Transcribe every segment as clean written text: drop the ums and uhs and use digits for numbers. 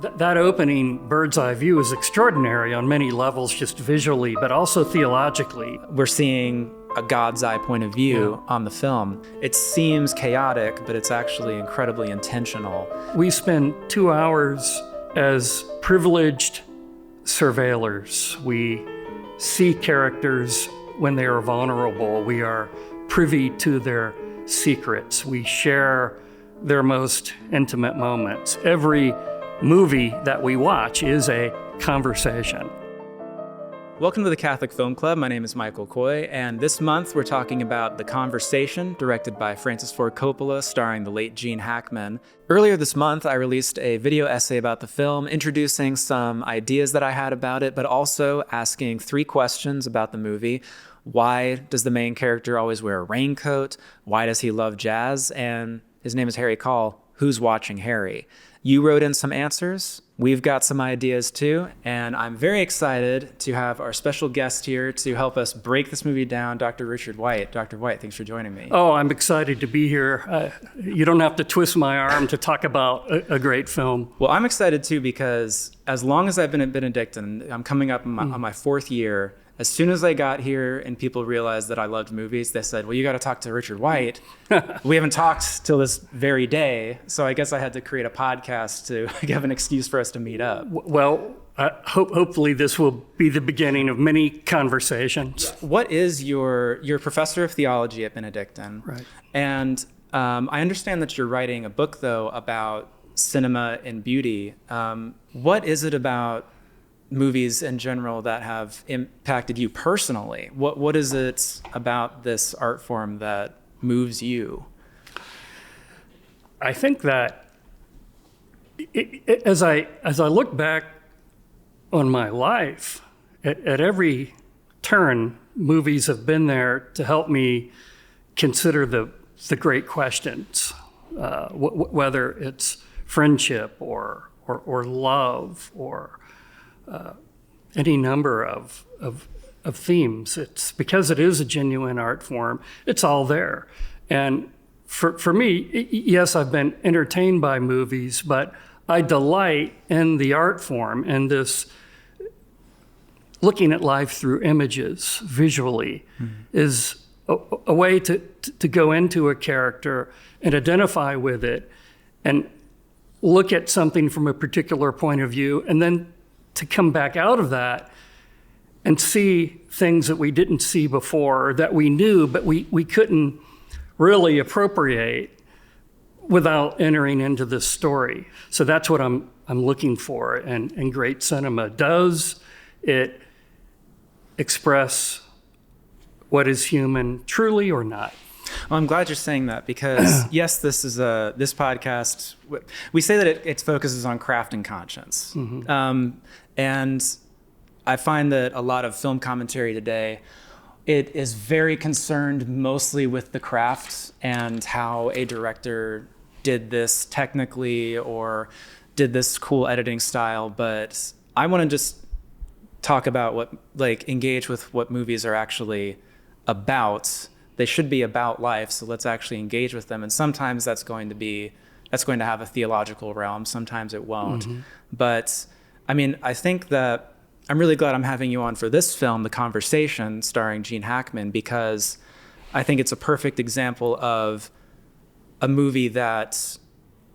That opening bird's eye view is extraordinary on many levels, just visually, but also theologically. We're seeing a God's eye point of view on the film. It seems chaotic, but it's actually incredibly intentional. We spend 2 hours as privileged surveillors. We see characters when they are vulnerable. We are privy to their secrets. We share their most intimate moments. Every movie that we watch is a conversation. Welcome to the Catholic Film Club. My name is Michael Coy, and this month we're talking about The Conversation, directed by Francis Ford Coppola, starring the late Gene Hackman. Earlier this month, I released a video essay about the film, introducing some ideas that I had about it, but also asking 3 questions about the movie. Why does the main character always wear a raincoat? Why does he love jazz? And his name is Harry Call. Who's watching Harry? You wrote in some answers. We've got some ideas too, and I'm very excited to have our special guest here to help us break this movie down, Dr. Richard White. Dr. White, thanks for joining me. Oh, I'm excited to be here. You don't have to twist my arm to talk about a great film. Well, I'm excited too because as long as I've been at Benedictine, I'm coming up on my 4th year. As soon as I got here and people realized that I loved movies, they said, well, you got to talk to Richard White. We haven't talked till this very day, so I guess I had to create a podcast to give an excuse for us to meet up. Well, hopefully this will be the beginning of many conversations. What is you're a professor of theology at Benedictine. Right. And I understand that you're writing a book, though, about cinema and beauty. What is it about movies in general that have impacted you personally? What is it about this art form that moves you? I think that as I look back on my life, at every turn, movies have been there to help me consider the great questions, whether it's friendship or love or any number of themes. It's because it is a genuine art form, it's all there. And for me, yes, I've been entertained by movies, but I delight in the art form and this looking at life through images visually is a way to go into a character and identify with it and look at something from a particular point of view, and then to come back out of that and see things that we didn't see before, or that we knew, but we couldn't really appropriate without entering into this story. So that's what I'm looking for in great cinema. Does it express what is human truly or not? Well, I'm glad you're saying that because, yes, this podcast, we say that it focuses on craft and conscience. And I find that a lot of film commentary today, it is very concerned mostly with the craft and how a director did this technically or did this cool editing style. But I want to just talk about engage with what movies are actually about. They should be about life, so let's actually engage with them. And sometimes that's going to have a theological realm. Sometimes it won't. But I mean, I think that I'm really glad I'm having you on for this film, The Conversation, starring Gene Hackman, because I think it's a perfect example of a movie that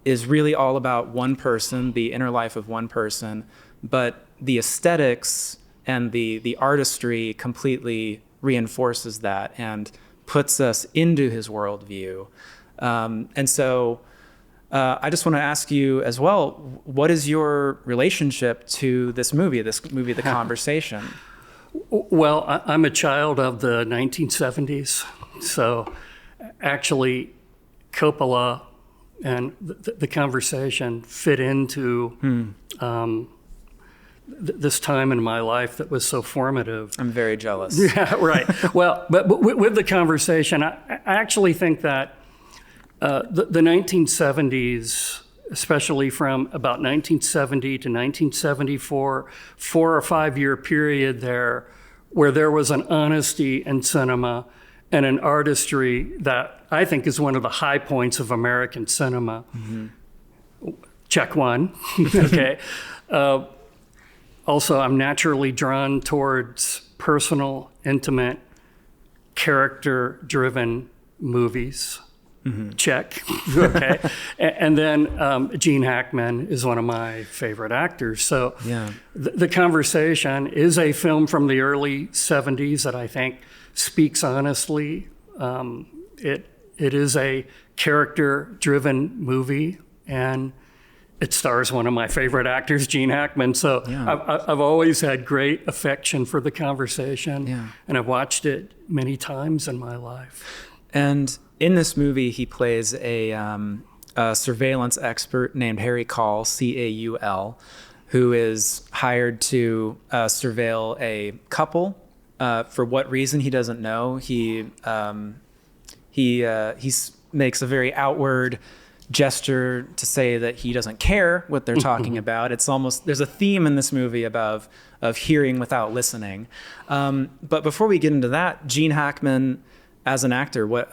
is really all about one person, the inner life of one person, but the aesthetics and the artistry completely reinforces that and puts us into his worldview. And so I just want to ask you as well, what is your relationship to this movie, The Conversation? Well, I'm a child of the 1970s. So actually, Coppola and The Conversation fit into this time in my life that was so formative. I'm very jealous. Yeah, right. Well, but with The Conversation, I actually think that the 1970s, especially from about 1970 to 1974, 4 or 5 year period there, where there was an honesty in cinema and an artistry that I think is one of the high points of American cinema. check one. Okay. Also, I'm naturally drawn towards personal, intimate, character-driven movies. Check. Okay. And then Gene Hackman is one of my favorite actors. So the Conversation is a film from the early 70s that I think speaks honestly. It is a character-driven movie, and it stars one of my favorite actors, Gene Hackman. So I've always had great affection for The Conversation, and I've watched it many times in my life. And in this movie, he plays a surveillance expert named Harry Caul, C-A-U-L, who is hired to surveil a couple. For what reason, he doesn't know. He makes a very outward gesture to say that he doesn't care what they're talking about. It's almost, there's a theme in this movie of hearing without listening. But before we get into that, Gene Hackman, as an actor, what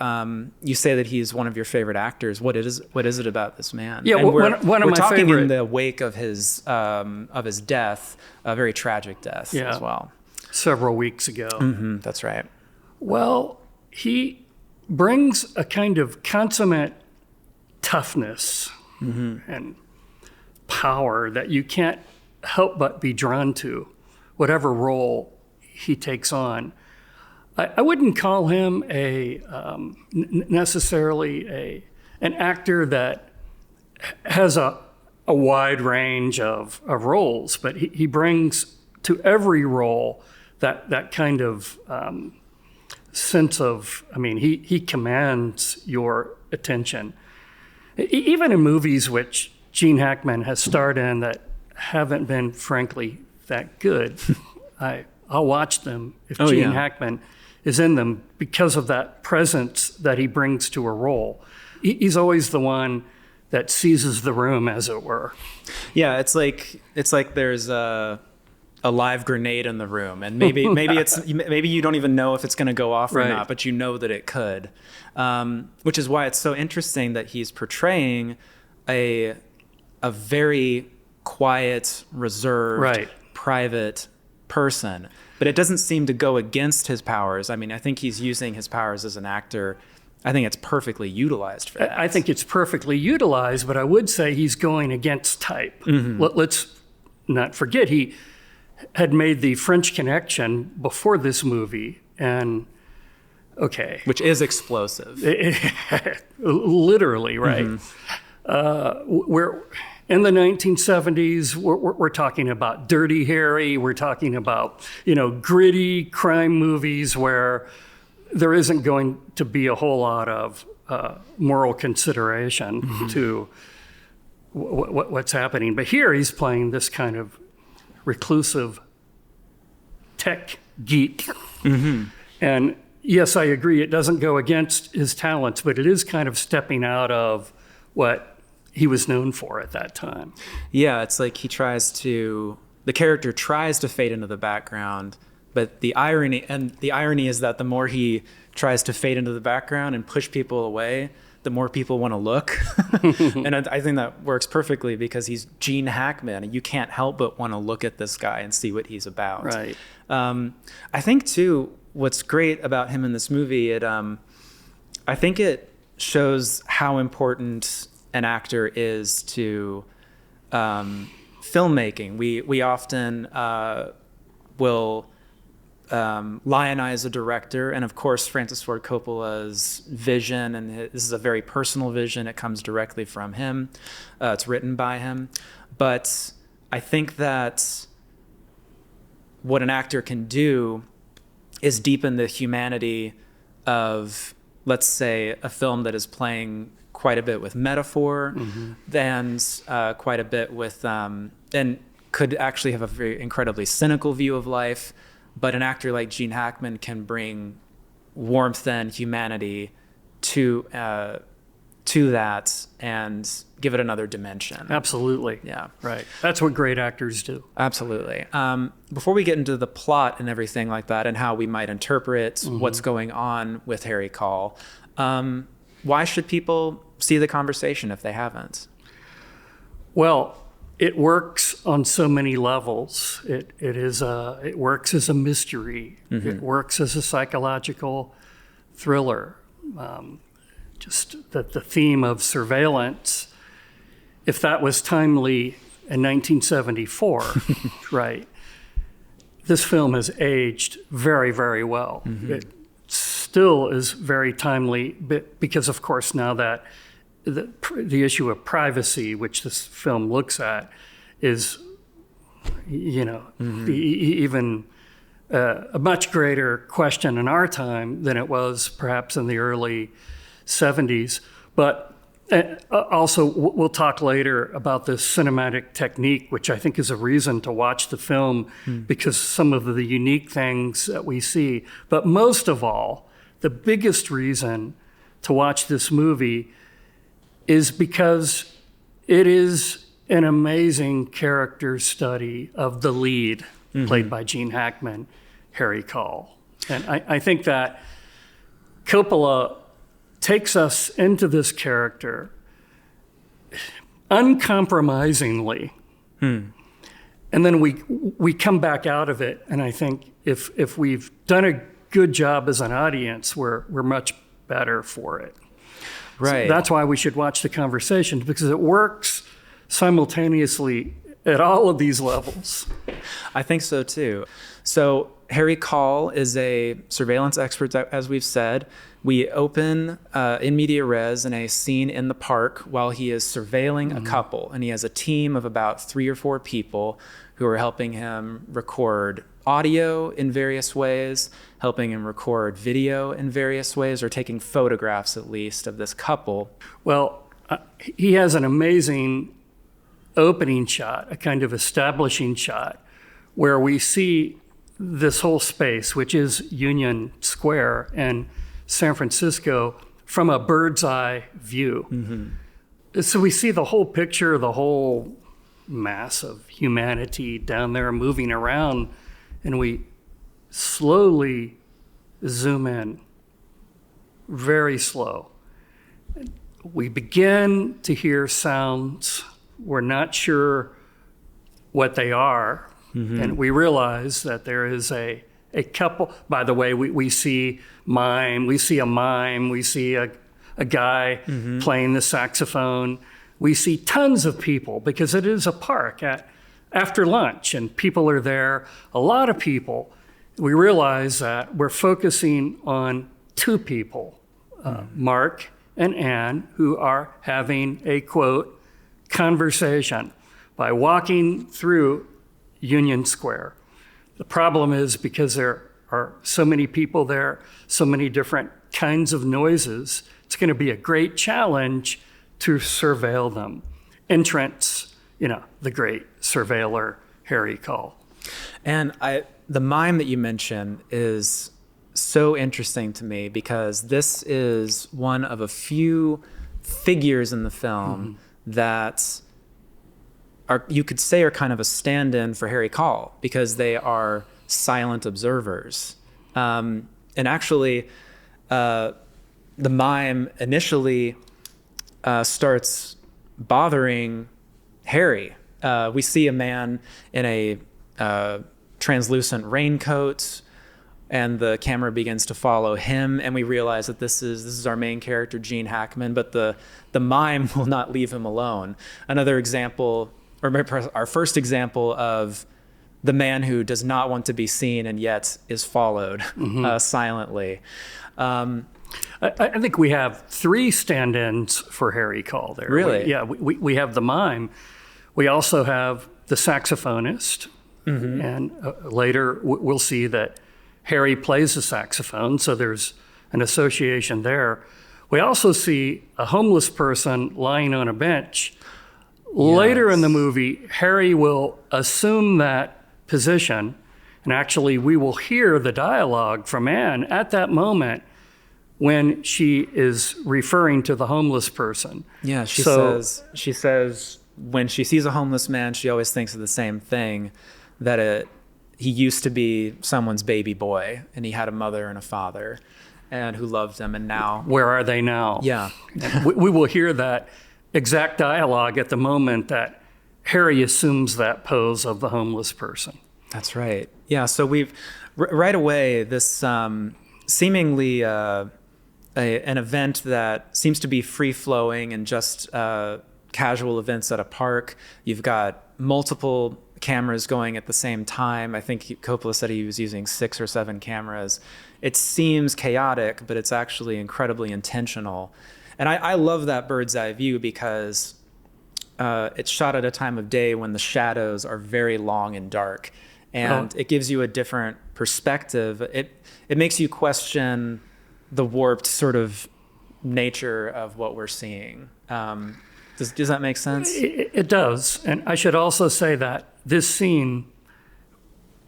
you say that he's one of your favorite actors. What is it about this man? Yeah, and one of my we're talking favorite in the wake of his death, a very tragic death as well. Several weeks ago. That's right. Well, he brings a kind of consummate toughness and power that you can't help but be drawn to, whatever role he takes on. I wouldn't call him necessarily an actor that has a wide range of roles, but he brings to every role that kind of sense of, he commands your attention. Even in movies which Gene Hackman has starred in that haven't been, frankly, that good, I'll watch them if Gene Hackman is in them because of that presence that he brings to a role. He's always the one that seizes the room, as it were. Yeah, it's like there's a live grenade in the room, and maybe you don't even know if it's going to go off or not, but you know that it could. Which is why it's so interesting that he's portraying a very quiet, reserved, private person. But it doesn't seem to go against his powers. I think he's using his powers as an actor. I think it's perfectly utilized for that. I think it's perfectly utilized, but I would say he's going against type. Let's not forget, he had made the French Connection before this movie, and which is explosive. Literally, right? We're in the 1970s, we're talking about Dirty Harry. We're talking about, gritty crime movies where there isn't going to be a whole lot of moral consideration to what's happening. But here he's playing this kind of reclusive tech geek. And yes, I agree, it doesn't go against his talents, but it is kind of stepping out of what he was known for at that time. Yeah, it's like the character tries to fade into the background, but the irony is that the more he tries to fade into the background and push people away, the more people want to look. And I think that works perfectly because he's Gene Hackman, and you can't help but want to look at this guy and see what he's about. Right. I think too, what's great about him in this movie, I think it shows how important an actor is to filmmaking. We often will lionize a director, and of course Francis Ford Coppola's vision, and this is a very personal vision. It comes directly from him. It's written by him. But I think that what an actor can do is deepen the humanity of, let's say, a film that is playing quite a bit with metaphor, and quite a bit with, and could actually have a very incredibly cynical view of life. But an actor like Gene Hackman can bring warmth and humanity to that and give it another dimension. Absolutely. Yeah. Right. That's what great actors do. Absolutely. Before we get into the plot and everything like that and how we might interpret what's going on with Harry Caul, why should people see The Conversation if they haven't? Well, it works on so many levels. It works as a mystery. It works as a psychological thriller. Just that the theme of surveillance, if that was timely in 1974, right? This film has aged very, very well. It still is very timely because, of course, now that the issue of privacy, which this film looks at, is, even a much greater question in our time than it was perhaps in the early 70s. But also, we'll talk later about this cinematic technique, which I think is a reason to watch the film because some of the unique things that we see. But most of all, the biggest reason to watch this movie is because it is an amazing character study of the lead, played by Gene Hackman, Harry Call. And I think that Coppola takes us into this character uncompromisingly. And then we come back out of it, and I think if we've done a good job as an audience, we're much better for it. Right. So that's why we should watch the conversation, because it works simultaneously at all of these levels. I think so too. So Harry Call is a surveillance expert, as we've said. We open in media res in a scene in the park while he is surveilling a couple, and he has a team of about 3 or 4 people who are helping him record audio in various ways, helping him record video in various ways, or taking photographs at least of this couple. Well, he has an amazing opening shot, a kind of establishing shot, where we see this whole space, which is Union Square in San Francisco, from a bird's eye view. So we see the whole picture, the whole mass of humanity down there moving around, and we slowly zoom in, very slow. We begin to hear sounds. We're not sure what they are. And we realize that there is a couple. By the way, we see mime. We see a mime. We see a guy playing the saxophone. We see tons of people because it is a park after lunch, and people are there, a lot of people. We realize that we're focusing on 2 people, Mark and Anne, who are having a, quote, conversation by walking through Union Square. The problem is because there are so many people there, so many different kinds of noises, it's going to be a great challenge to surveil them. Entrance, the great surveiller, Harry Call. And the mime that you mentioned is so interesting to me because this is one of a few figures in the film that you could say are kind of a stand-in for Harry Call because they are silent observers. And actually, the mime initially starts bothering Harry. We see a man in a translucent raincoat, and the camera begins to follow him, and we realize that this is our main character, Gene Hackman, but the mime will not leave him alone. Another example, or our first example of the man who does not want to be seen and yet is followed silently. I think we have 3 stand-ins for Harry Call there. Really? We have the mime. We also have the saxophonist. And later we'll see that Harry plays the saxophone, so there's an association there. We also see a homeless person lying on a bench. Later in the movie, Harry will assume that position, and actually we will hear the dialogue from Anne at that moment when she is referring to the homeless person. Yeah, she says when she sees a homeless man, she always thinks of the same thing, that he used to be someone's baby boy, and he had a mother and a father, and who loved him, and now... Where are they now? Yeah. we will hear that exact dialogue at the moment that Harry assumes that pose of the homeless person. That's right. Yeah. So we've right away this seemingly an event that seems to be free flowing and just casual events at a park. You've got multiple cameras going at the same time. I think Coppola said he was using 6 or 7 cameras. It seems chaotic, but it's actually incredibly intentional. And I love that bird's eye view because it's shot at a time of day when the shadows are very long and dark. And it gives you a different perspective. It makes you question the warped sort of nature of what we're seeing. Does that make sense? It does. And I should also say that this scene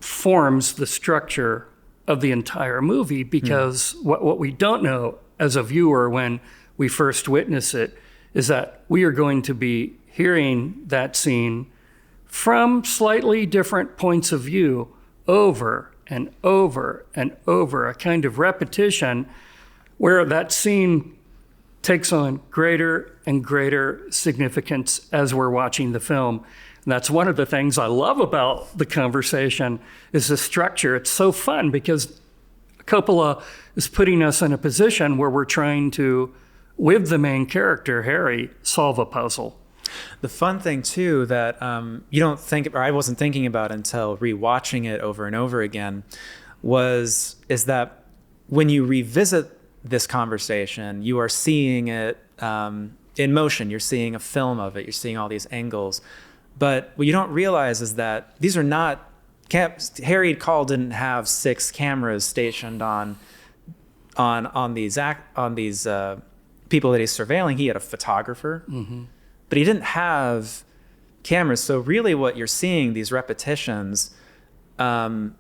forms the structure of the entire movie because what we don't know as a viewer when we first witness it is that we are going to be hearing that scene from slightly different points of view over and over and over, a kind of repetition where that scene takes on greater and greater significance as we're watching the film. And that's one of the things I love about the conversation is the structure. It's so fun because Coppola is putting us in a position where we're trying to, with the main character, Harry, solve a puzzle. The fun thing too that you don't think, or I wasn't thinking about until rewatching it over and over again, is that when you revisit this conversation, you are seeing it in motion. You're seeing a film of it. You're seeing all these angles. But what you don't realize is that these are not Harry Call didn't have 6 cameras stationed on these people that he's surveilling. He had a photographer, but he didn't have cameras. So really, what you're seeing, these repetitions, are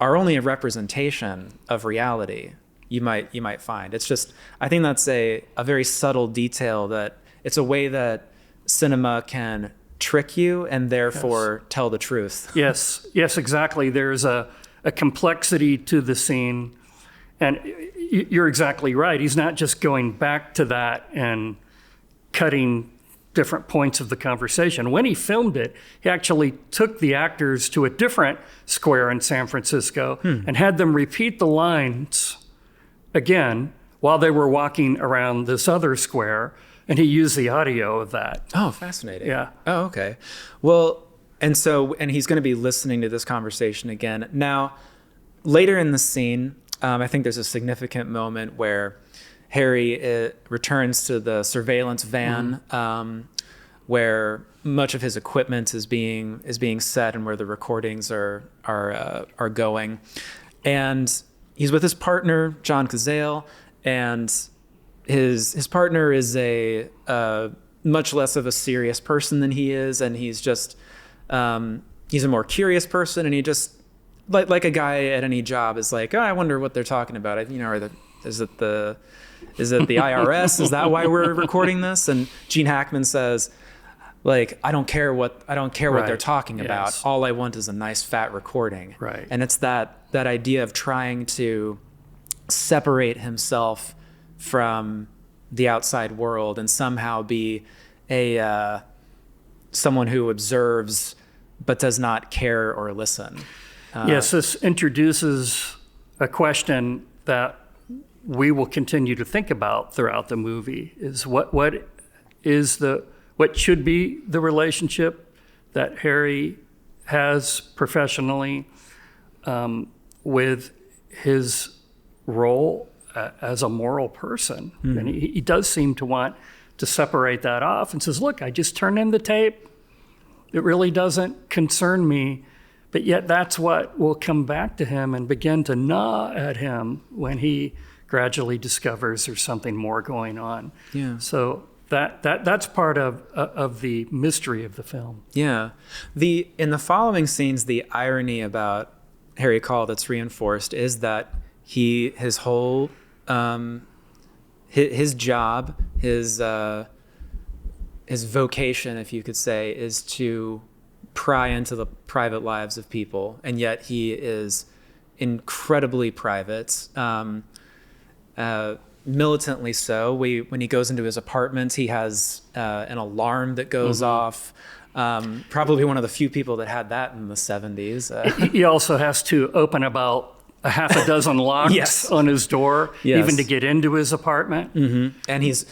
only a representation of reality. You might find it's just. I think that's a very subtle detail that it's a way that cinema can trick you and therefore tell the truth. Yes, exactly. There's a complexity to the scene. And you're exactly right. He's not just going back to that and cutting different points of the conversation. When he filmed it, he actually took the actors to a different square in San Francisco and had them repeat the lines again while they were walking around this other square. And he used the audio of that. Oh, fascinating. Yeah. Oh, okay. Well, and he's going to be listening to this conversation again. Now, later in the scene, I think there's a significant moment where Harry returns to the surveillance van, where much of his equipment is being set and where the recordings are going, and he's with his partner John Cazale, and his partner is a much less of a serious person than he is, and he's just he's a more curious person, and he just like a guy at any job is like, oh, I wonder what they're talking about. Is it the IRS? Is that why we're recording this? And Gene Hackman says, like, I don't care what they're talking about. Yes. All I want is a nice fat recording. Right. And it's that idea of trying to separate himself from the outside world and somehow be someone who observes but does not care or listen. Yes, this introduces a question that we will continue to think about throughout the movie: is what should be the relationship that Harry has professionally with his role as a moral person. And he does seem to want to separate that off and says, look, I just turned in the tape. It really doesn't concern me. But yet that's what will come back to him and begin to gnaw at him when he gradually discovers there's something more going on. Yeah. So that's part of the mystery of the film. Yeah. In the following scenes, the irony about Harry Call that's reinforced is that his whole his job, his vocation, if you could say, is to pry into the private lives of people, and yet he is incredibly private, militantly so. When he goes into his apartment, he has an alarm that goes off. Probably one of the few people that had that in the 70s. He also has to open about a half a dozen locks Yes. on his door, Yes. even to get into his apartment. And he's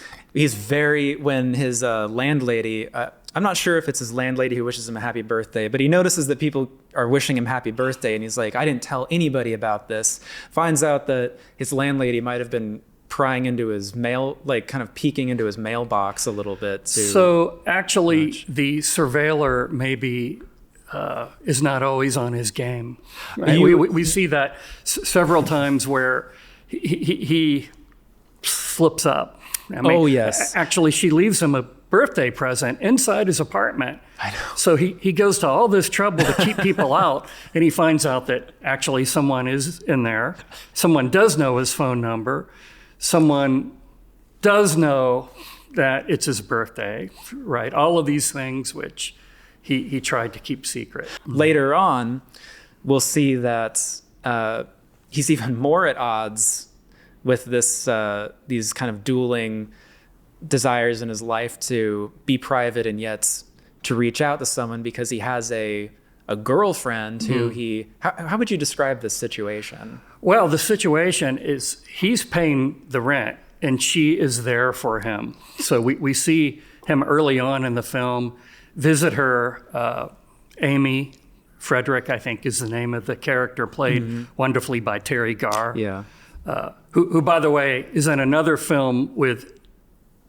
very, when his landlady, I'm not sure if it's his landlady who wishes him a happy birthday, but he notices that people are wishing him happy birthday, and he's like, I didn't tell anybody about this. Finds out that his landlady might have been prying into his mail, like kind of peeking into his mailbox a little bit. So actually, the surveiller maybe is not always on his game. Right? We see that several times where he slips up. I mean, yes. Actually, she leaves him a birthday present inside his apartment. I know. So he goes to all this trouble to keep people out, and he finds out that actually someone is in there. Someone does know his phone number. Someone does know that it's his birthday, right? All of these things which he tried to keep secret. Later on, we'll see that he's even more at odds with these kind of dueling desires in his life to be private and yet to reach out to someone, because he has a girlfriend who how would you describe this situation? Well, the situation is he's paying the rent and she is there for him. So we see him early on in the film visit her, Amy Frederick, I think is the name of the character, played wonderfully by Terry Garr. Yeah. Who, by the way, is in another film with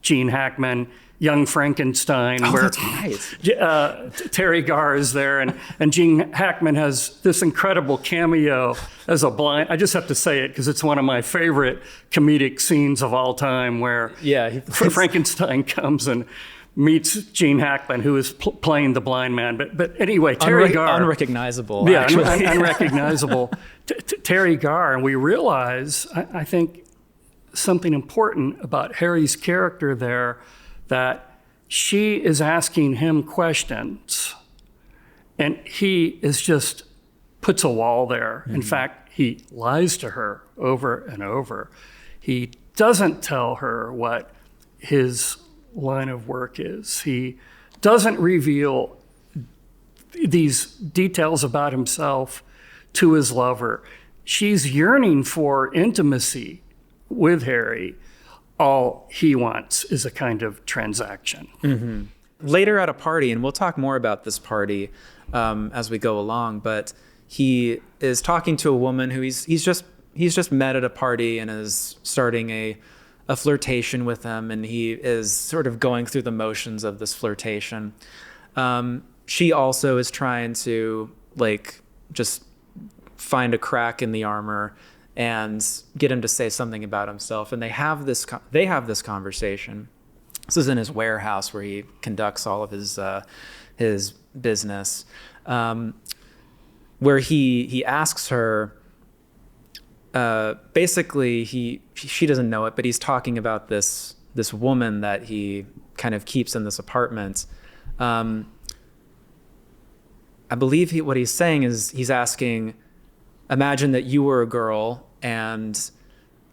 Gene Hackman, Young Frankenstein, where That's right. Terry Garr is there, and Gene Hackman has this incredible cameo as a blind. I just have to say it because it's one of my favorite comedic scenes of all time, where Frankenstein comes and meets Gene Hackman, who is playing the blind man. But anyway, Terry Garr, unrecognizable. Yeah, actually. unrecognizable. Terry Garr, and we realize, I think, something important about Harry's character there, that she is asking him questions, and he is just puts a wall there. In fact, he lies to her over and over. He doesn't tell her what his line of work is. He doesn't reveal these details about himself to his lover. She's yearning for intimacy with Harry. All he wants is a kind of transaction. Later at a party, and we'll talk more about this party as we go along, but he is talking to a woman who he's just met at a party and is starting a flirtation with them, and he is sort of going through the motions of this flirtation. She also is trying to just find a crack in the armor and get him to say something about himself. And they have this conversation. This is in his warehouse where he conducts all of his business, where he asks her. Basically, she doesn't know it, but he's talking about this woman that he kind of keeps in this apartment. I believe what he's saying is he's asking, imagine that you were a girl and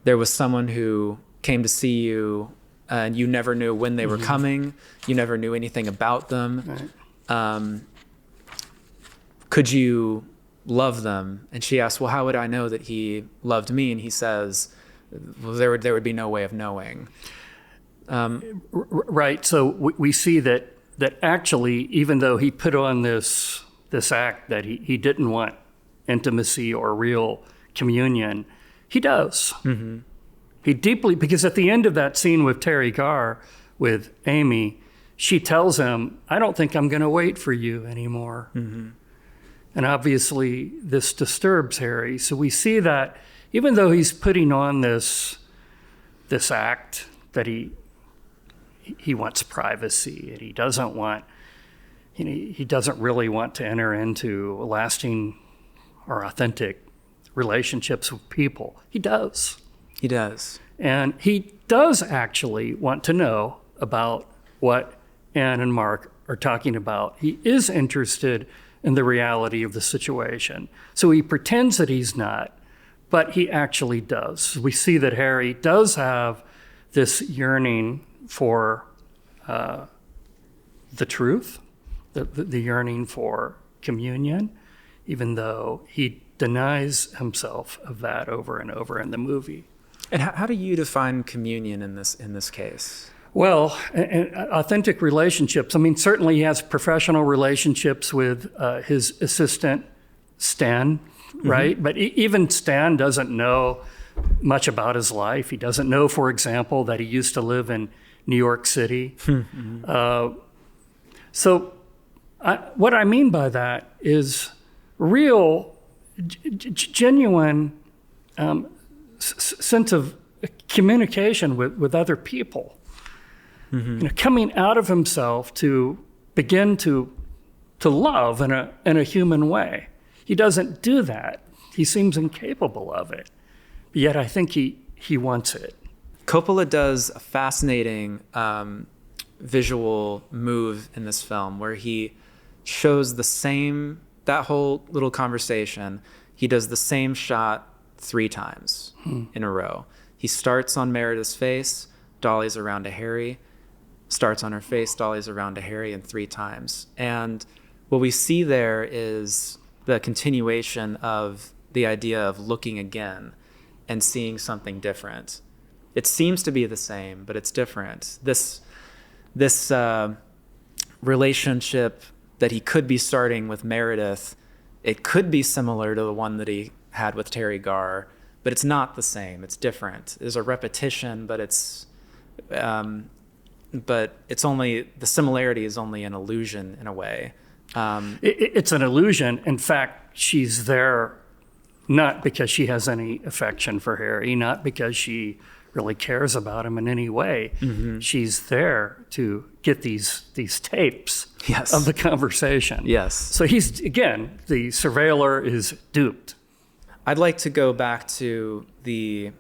there was someone who came to see you and you never knew when they were coming. You never knew anything about them. Right. Could you love them? And she asks, well, how would I know that he loved me? And he says, well, there would be no way of knowing. Right. So we see that actually, even though he put on this act that he didn't want intimacy or real communion, he does. He deeply, because at the end of that scene with Terry Garr, with Amy, she tells him, I don't think I'm going to wait for you anymore. And obviously this disturbs Harry. So we see that even though he's putting on this act that he wants privacy and he doesn't really want to enter into lasting or authentic relationships with people. He does. He does. And he does actually want to know about what Anne and Mark are talking about. He is interested in the reality of the situation. So he pretends that he's not, but he actually does. We see that Harry does have this yearning for the truth, the yearning for communion, even though he denies himself of that over and over in the movie. And how do you define communion in this case? Well, authentic relationships. I mean, certainly he has professional relationships with his assistant, Stan, right? But even Stan doesn't know much about his life. He doesn't know, for example, that he used to live in New York City. So what I mean by that is real, genuine sense of communication with other people. Coming out of himself to begin to love in a human way. He doesn't do that. He seems incapable of it. But yet I think he wants it. Coppola does a fascinating visual move in this film where he shows that whole little conversation. He does the same shot 3 times in a row. He starts on Meredith's face, dollies around to Harry, starts on her face, dollies around to Harry, and 3 times. And what we see there is the continuation of the idea of looking again and seeing something different. It seems to be the same, but it's different. This relationship that he could be starting with Meredith, it could be similar to the one that he had with Terry Garr, but it's not the same. It's different. There's a repetition, but it's only, the similarity is only an illusion in a way. It's an illusion. In fact, she's there not because she has any affection for Harry, not because she really cares about him in any way. She's there to get these tapes of the conversation. Yes. So he's, again, the surveiller is duped. I'd like to go back to the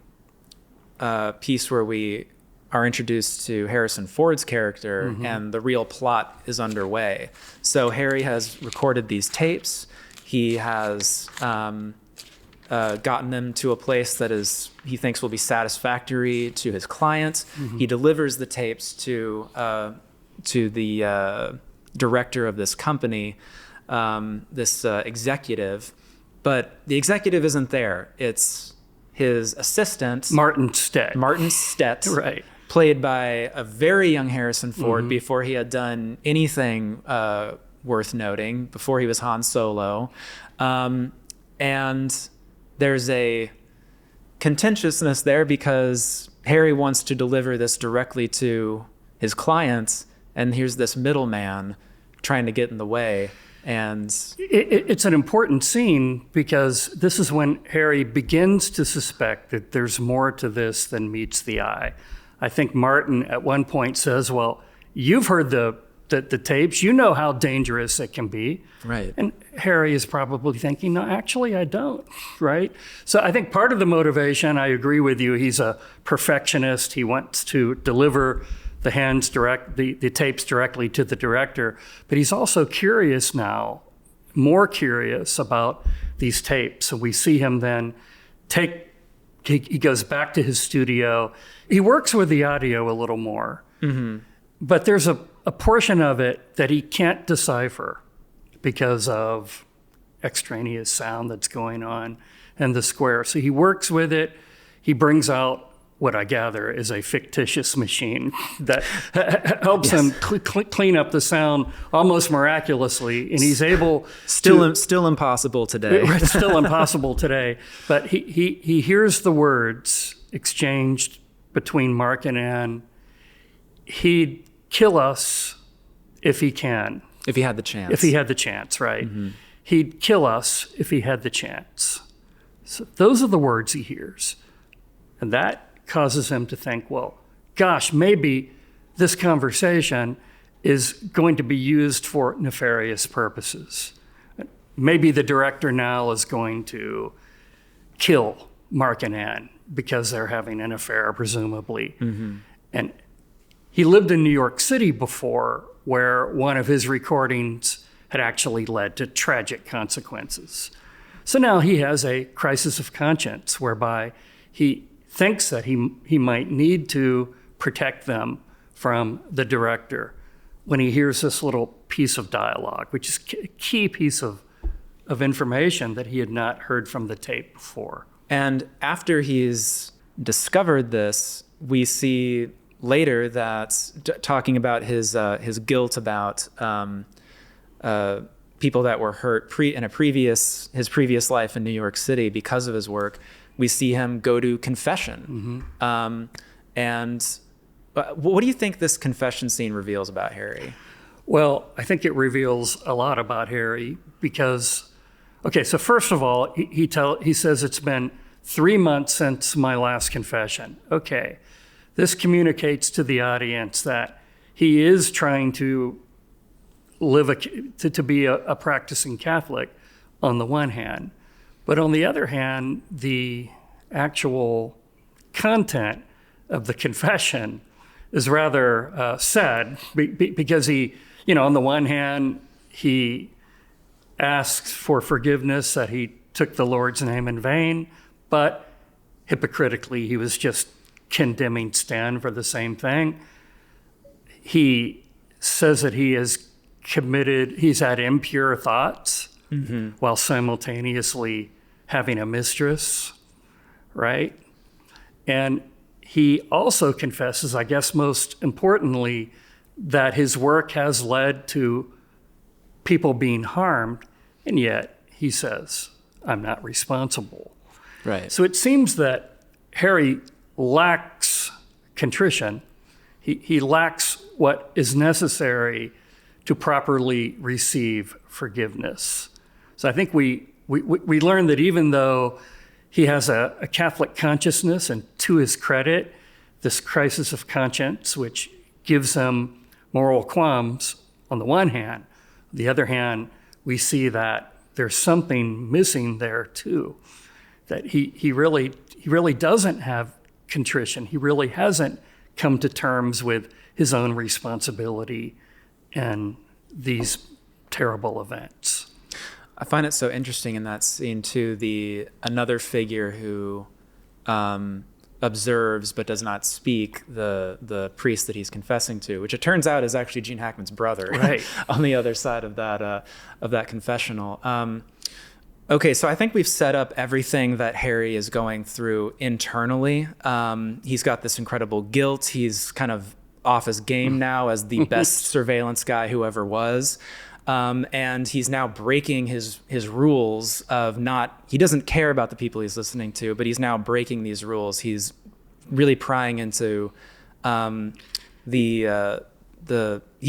piece where we are introduced to Harrison Ford's character and the real plot is underway. So Harry has recorded these tapes. He has gotten them to a place that he thinks will be satisfactory to his client. He delivers the tapes to the director of this company, this executive, but the executive isn't there. It's his assistant, Martin Stett. Right. Played by a very young Harrison Ford before he had done anything worth noting, before he was Han Solo. And there's a contentiousness there because Harry wants to deliver this directly to his clients, and here's this middleman trying to get in the way. And it's an important scene because this is when Harry begins to suspect that there's more to this than meets the eye. I think Martin at one point says, well, you've heard the tapes, you know how dangerous it can be. Right. And Harry is probably thinking, no, actually I don't, right? So I think part of the motivation, I agree with you, he's a perfectionist. He wants to deliver the tapes directly to the director, but he's also curious now, more curious about these tapes. So we see him then he goes back to his studio. He works with the audio a little more, but there's a portion of it that he can't decipher because of extraneous sound that's going on in the square. So he works with it. He brings out what I gather is a fictitious machine that helps him clean up the sound almost miraculously, and he's able still impossible today. It's still impossible today. But he hears the words exchanged between Mark and Anne. He'd kill us if he can. If he had the chance. If he had the chance, right. He'd kill us if he had the chance. So those are the words he hears. And that causes him to think, well, gosh, maybe this conversation is going to be used for nefarious purposes. Maybe the director now is going to kill Mark and Anne because they're having an affair, presumably. And he lived in New York City before, where one of his recordings had actually led to tragic consequences. So now he has a crisis of conscience whereby he thinks that he might need to protect them from the director when he hears this little piece of dialogue, which is a key piece of information that he had not heard from the tape before. And after he's discovered this, we see later that talking about his guilt about people that were hurt in his previous life in New York City because of his work, we see him go to confession. And what do you think this confession scene reveals about Harry? Well, I think it reveals a lot about Harry because, okay, so first of all, he says it's been 3 months since my last confession. Okay, this communicates to the audience that he is trying to to be a practicing Catholic on the one hand, but on the other hand, the actual content of the confession is rather sad because he, on the one hand, he asks for forgiveness that he took the Lord's name in vain, but hypocritically, he was just condemning Stan for the same thing. He says that he's had impure thoughts while simultaneously having a mistress, right? And he also confesses, I guess most importantly, that his work has led to people being harmed, and yet he says, I'm not responsible. Right. So it seems that Harry lacks contrition. He lacks what is necessary to properly receive forgiveness. So I think we learn that even though he has a Catholic consciousness, and to his credit, this crisis of conscience, which gives him moral qualms on the one hand. On the other hand, we see that there's something missing there too, that he really doesn't have contrition. He really hasn't come to terms with his own responsibility and these terrible events. I find it so interesting in that scene too, another figure who observes but does not speak, the priest that he's confessing to, which it turns out is actually Gene Hackman's brother, right, on the other side of that confessional. Okay, so I think we've set up everything that Harry is going through internally. He's got this incredible guilt. He's kind of off his game now as the best surveillance guy who ever was. And he's now breaking his rules of he doesn't care about the people he's listening to, but he's now breaking these rules. He's really prying into he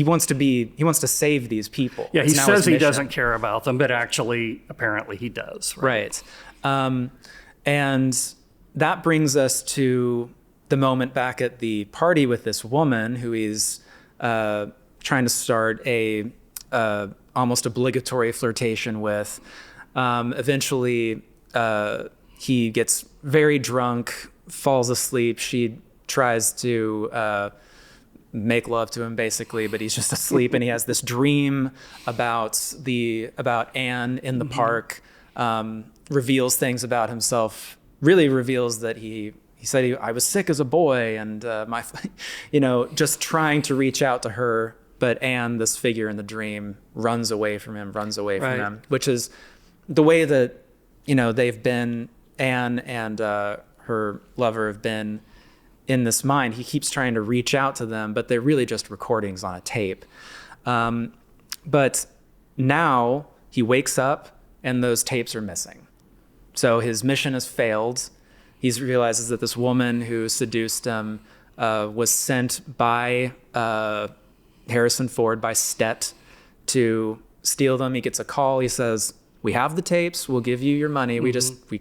wants to save these people. Yeah, he says he doesn't care about them, but actually, apparently he does. Right. And that brings us to the moment back at the party with this woman who he's trying to start a almost obligatory flirtation with. Eventually, he gets very drunk, falls asleep. She tries to make love to him, basically, but he's just asleep. And he has this dream about Anne in the park. Reveals things about himself. Really reveals that he said I was sick as a boy, and just trying to reach out to her. But Anne, this figure in the dream, runs away from him, which is the way that, they've been, Anne and her lover have been in this mind. He keeps trying to reach out to them, but they're really just recordings on a tape. But now he wakes up and those tapes are missing. So his mission has failed. He realizes that this woman who seduced him was sent by Harrison Ford, by Stett, to steal them. He gets a call. He says, we have the tapes. We'll give you your money. We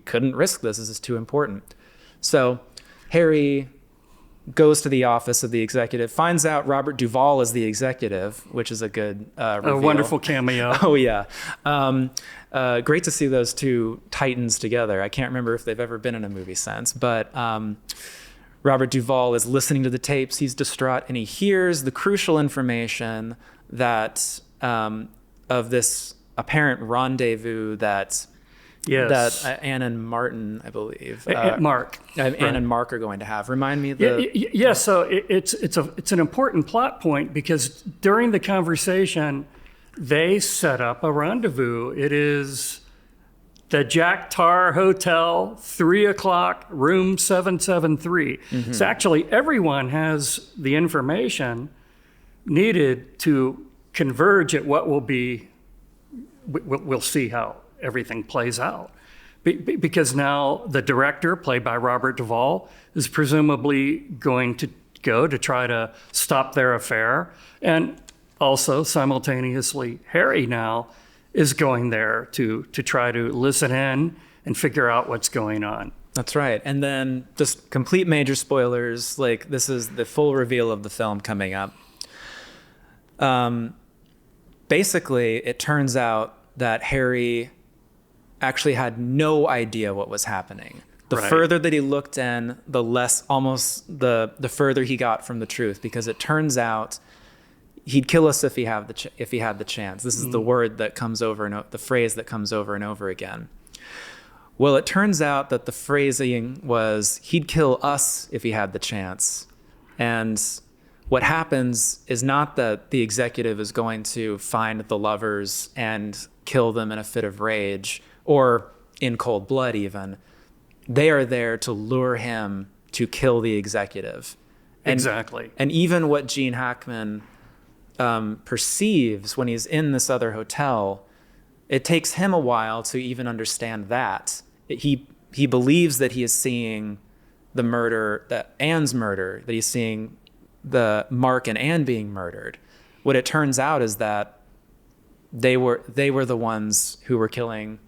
couldn't risk this. This is too important. So Harry goes to the office of the executive, finds out Robert Duvall is the executive, which is a good reveal. A wonderful cameo. Oh, yeah. Great to see those two titans together. I can't remember if they've ever been in a movie since, but Robert Duvall is listening to the tapes. He's distraught, and he hears the crucial information that of this apparent rendezvous that Anne and Martin, I believe, Mark, Anne and Mark are going to have. Remind me. So it's an important plot point because during the conversation, they set up a rendezvous. It is the Jack Tar Hotel, 3 o'clock, room 773. So actually, everyone has the information needed to converge at what will be, we'll see how everything plays out. Because now the director, played by Robert Duvall, is presumably going to go to try to stop their affair. And also, simultaneously, Harry now is going there to try to listen in and figure out what's going on. That's right. And then just complete major spoilers, like this is the full reveal of the film coming up. Basically, it turns out that Harry actually had no idea what was happening. The further that he looked in, the less, almost the further he got from the truth, because it turns out he'd kill us if he had the chance. This is the word that comes over and the phrase that comes over and over again. Well, it turns out that the phrasing was he'd kill us if he had the chance. And what happens is not that the executive is going to find the lovers and kill them in a fit of rage or in cold blood even. They are there to lure him to kill the executive. Exactly. And even what Gene Hackman perceives when he's in this other hotel, it takes him a while to even understand that. He believes that he is seeing the murder, that Anne's murder, that he's seeing the Mark and Anne being murdered. What it turns out is that they were the ones who were killing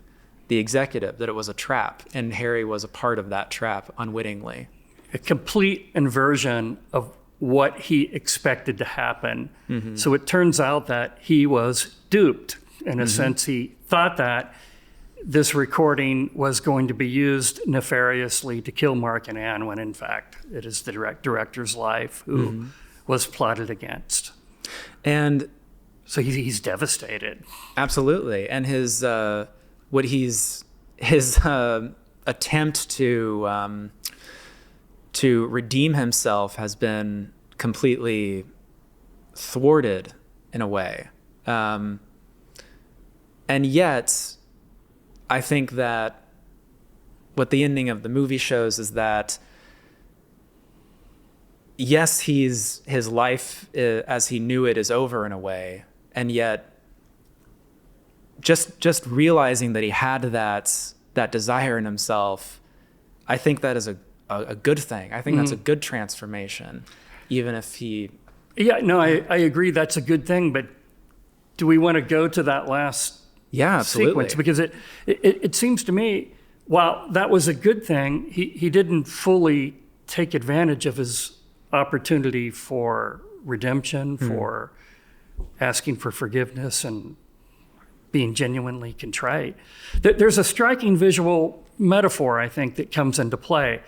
the executive, that it was a trap, and Harry was a part of that trap unwittingly. A complete inversion of what he expected to happen. So it turns out that he was duped. In a sense, he thought that this recording was going to be used nefariously to kill Mark and Anne, when in fact it is the director's life who was plotted against. And so he's devastated. Absolutely. And his attempt to redeem himself has been completely thwarted in a way. And yet, I think that what the ending of the movie shows is that, yes, his life as he knew it is over in a way, and yet just realizing that he had that desire in himself, I think that is a good thing. I think that's a good transformation, even if he... Yeah, no, I agree that's a good thing, but do we want to go to that last sequence? Because it seems to me, while that was a good thing, he didn't fully take advantage of his opportunity for redemption, for asking for forgiveness and being genuinely contrite. There's a striking visual metaphor, I think, that comes into play.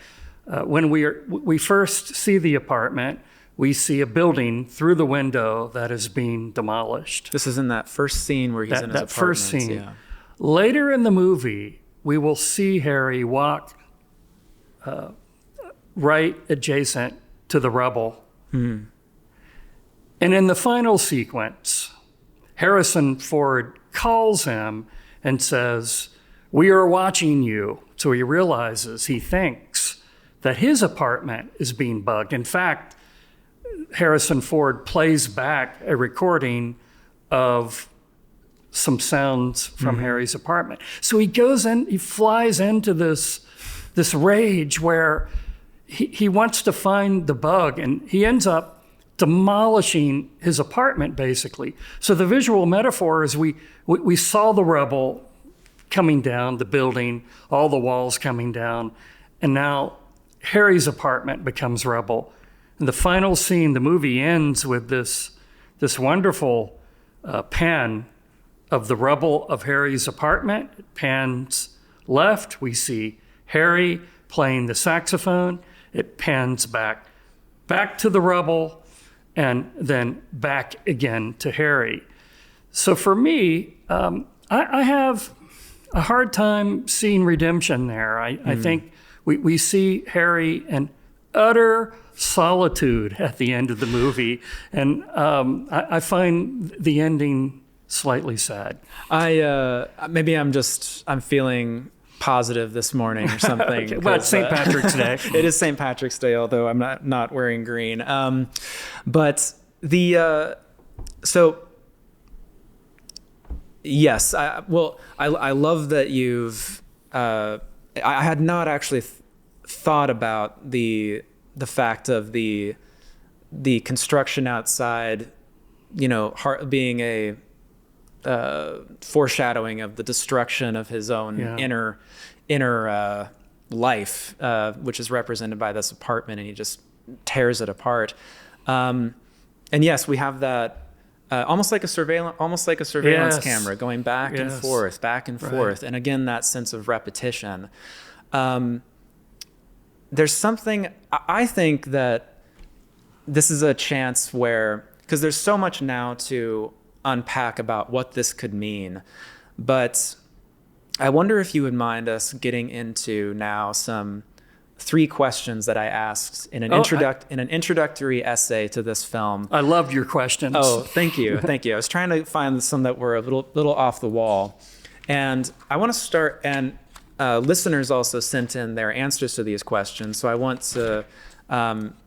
When we first see the apartment, we see a building through the window that is being demolished. This is in that first scene where he's in his apartment. That first scene. Yeah. Later in the movie, we will see Harry walk right adjacent to the rubble. And in the final sequence, Harrison Ford calls him and says, "We are watching you." So he realizes, he thinks that his apartment is being bugged. In fact, Harrison Ford plays back a recording of some sounds from Harry's apartment. So he goes in, he flies into this rage where he wants to find the bug, and he ends up demolishing his apartment, basically. So the visual metaphor is we saw the rubble coming down, the building, all the walls coming down, and now Harry's apartment becomes rubble. And the final scene, the movie ends with this wonderful pan of the rubble of Harry's apartment. It pans left, we see Harry playing the saxophone. It pans back to the rubble, and then back again to Harry. So for me, I have a hard time seeing redemption there. I think we see Harry in utter solitude at the end of the movie, and I find the ending slightly sad. Maybe I'm feeling positive this morning or something. Okay. Well, it's St. Patrick's Day. It is St. Patrick's Day, although I'm not wearing green. But so yes, I love that you've. I had not actually thought about the fact of the construction outside, being a foreshadowing of the destruction of his own inner life, which is represented by this apartment, and he just tears it apart. And yes, we have that almost like a surveillance camera going back and forth, Right. and again that sense of repetition. There's something, I think that this is a chance where, because there's so much now to unpack about what this could mean, but I wonder if you would mind us getting into now some 3 questions that I asked in an introductory essay to this film. I loved your questions. Oh, thank you. Thank you. I was trying to find some that were a little off the wall. And I want to start, and listeners also sent in their answers to these questions, so I want to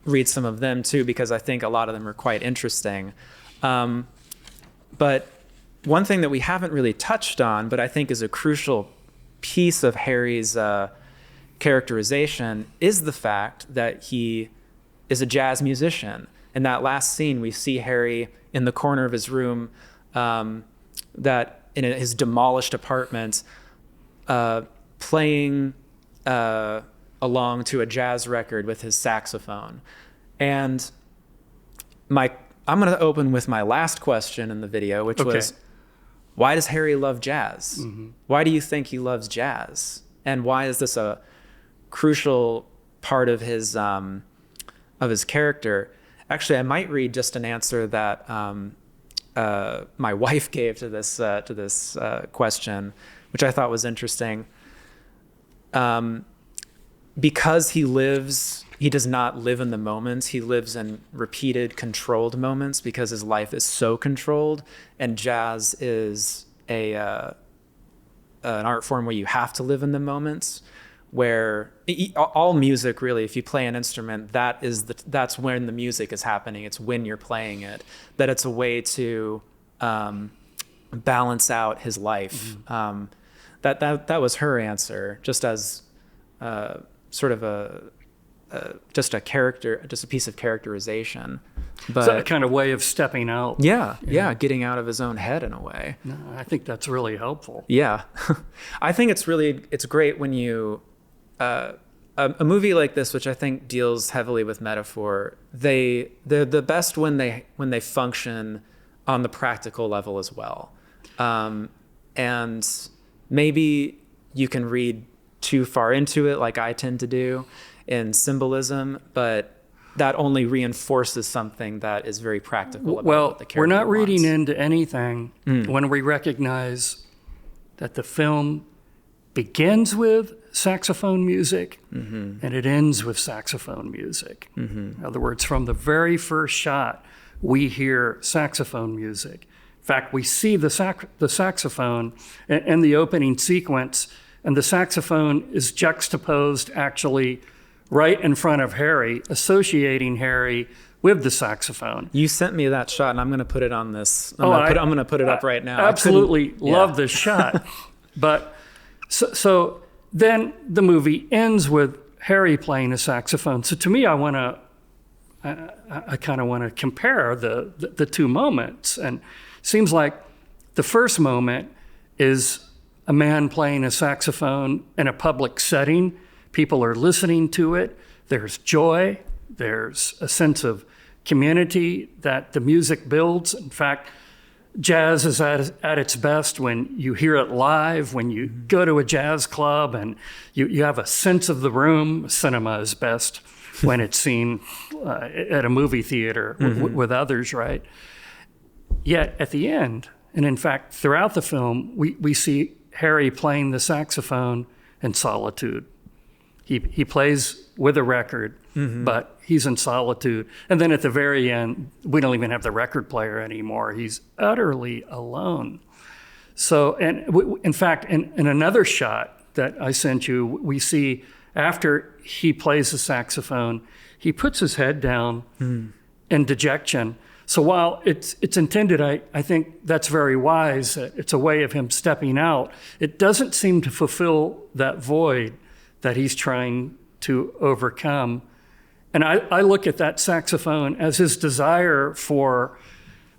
read some of them too, because I think a lot of them are quite interesting. But one thing that we haven't really touched on, but I think is a crucial piece of Harry's characterization, is the fact that he is a jazz musician. In that last scene, we see Harry in the corner of his room, that in his demolished apartment, playing along to a jazz record with his saxophone. And I'm going to open with my last question in the video, which was, why does Harry love jazz? Mm-hmm. Why do you think he loves jazz? And why is this a crucial part of his character? Actually, I might read just an answer that my wife gave to this question, which I thought was interesting. Because he does not live in the moments. He lives in repeated, controlled moments because his life is so controlled. And jazz is an art form where you have to live in the moments. Where all music, really, if you play an instrument, that's when the music is happening. It's when you're playing it. That it's a way to balance out his life. Mm-hmm. That was her answer, just as sort of just a piece of characterization. But so a kind of way of stepping out. Yeah, getting out of his own head in a way. No, I think that's really helpful. Yeah. I think it's great when you, a movie like this, which I think deals heavily with metaphor, they're the best when they function on the practical level as well. And maybe you can read too far into it, like I tend to do, in symbolism, but that only reinforces something that is very practical about what the character we're not wants. reading into anything when we recognize that the film begins with saxophone music and it ends with saxophone music. In other words, from the very first shot, we hear saxophone music. In fact, we see the saxophone in the opening sequence, and the saxophone is juxtaposed actually right in front of Harry, associating Harry with the saxophone. You sent me that shot, and I'm going to put it on this. I'm going to put it up right now. Absolutely love this shot. But so then the movie ends with Harry playing a saxophone. So to me, I kind of want to compare the two moments. And it seems like the first moment is a man playing a saxophone in a public setting. People are listening to it. There's joy. There's a sense of community that the music builds. In fact, jazz is at its best when you hear it live, when you go to a jazz club and you have a sense of the room. Cinema is best when it's seen at a movie theater with others, right? Yet at the end, and in fact, throughout the film, we see Harry playing the saxophone in solitude. He plays with a record, but he's in solitude. And then at the very end, we don't even have the record player anymore. He's utterly alone. So, and in fact, in another shot that I sent you, we see after he plays the saxophone, he puts his head down in dejection. So while it's intended, I think that's very wise. It's a way of him stepping out. It doesn't seem to fulfill that void that he's trying to overcome. And I look at that saxophone as his desire for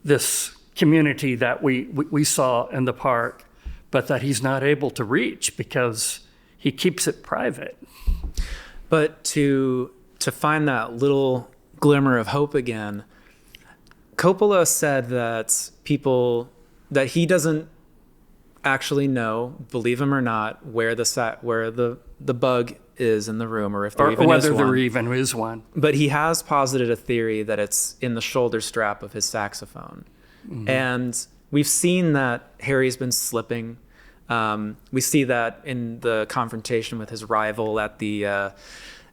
this community that we saw in the park, but that he's not able to reach because he keeps it private. But to find that little glimmer of hope again, Coppola said that he doesn't actually know, believe him or not, where the bug is in the room, or if there even is one. Whether there even is one. But he has posited a theory that it's in the shoulder strap of his saxophone. And we've seen that Harry's been slipping. We see that in the confrontation with his rival at the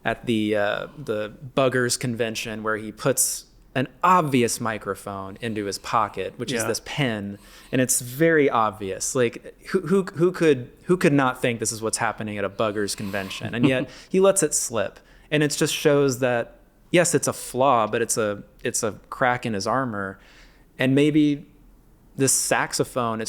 Buggers convention, where he puts an obvious microphone into his pocket, which is this pen, and it's very obvious. Like who could not think this is what's happening at a Buggers convention, and yet he lets it slip, and it just shows that yes, it's a flaw, but it's a crack in his armor, and maybe this saxophone,